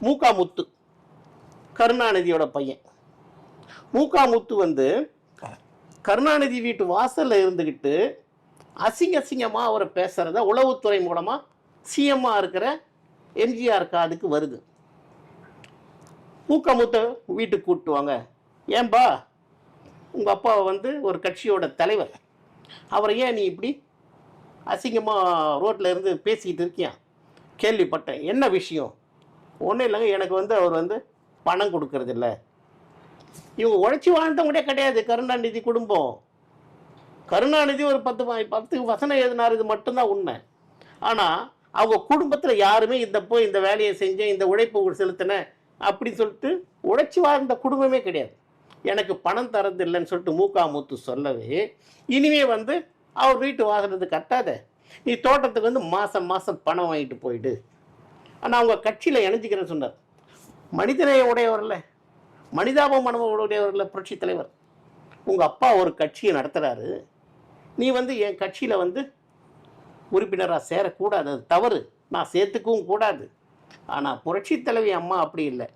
மூகா முத்து, கருணாநிதியோட பையன். மூகா முத்து வந்து கருணாநிதி வீட்டு வாசல்ல இருந்துக்கிட்டு அசிங்கமா அவரை பேசுறத உளவுத்துறை மூலமா சிஎம்மா இருக்கிற எம்ஜிஆர் காதுக்கு வருது. மூகா முத்த வீட்டுக்கு கூப்பிட்டுவாங்க. ஏன்பா, உங்க அப்பா வந்து ஒரு கட்சியோட தலைவர், அவரை ஏன் நீ இப்படி அசிங்கமா ரோட்ல இருந்து பேசிக்கிட்டு இருக்கியா? கேள்விப்பட்டேன். என்ன விஷயம்? ஒன்றும் இல்லைங்க, எனக்கு வந்து அவர் வந்து பணம் கொடுக்கறது இல்லை. இவங்க உழைச்சி வாழ்ந்தவங்களே கிடையாது கருணாநிதி குடும்பம். கருணாநிதி ஒரு 10 வசனம் எழுதினார், இது மட்டும்தான் உண்மை. ஆனால் அவங்க குடும்பத்தில் யாருமே இந்த வேலையை செஞ்சேன், இந்த உழைப்பு செலுத்தினேன் அப்படின்னு சொல்லிட்டு உழைச்சி வாழ்ந்த குடும்பமே கிடையாது. எனக்கு பணம் தரது இல்லைன்னு சொல்லிட்டு மூகா முத்து சொல்லவே, இனிமே வந்து அவர் வீட்டு வாங்குறது கட்டாத, நீ தோட்டத்துக்கு வந்து மாதம் மாதம் பணம் வாங்கிட்டு போயிடு. ஆனால் அவங்க கட்சியில் இணைஞ்சிக்கிறேன்னு சொன்னார். மனிதநேய உடையவர்ல, மனிதாப மனமுடையவர்ல புரட்சி தலைவர். உங்கள் அப்பா ஒரு கட்சியை நடத்துகிறாரு, நீ வந்து என் கட்சியில் வந்து உறுப்பினராக சேரக்கூடாது, அது தவறு, நான் சேர்த்துக்கவும் கூடாது. ஆனால் புரட்சி தலைவி அம்மா அப்படி இல்லை.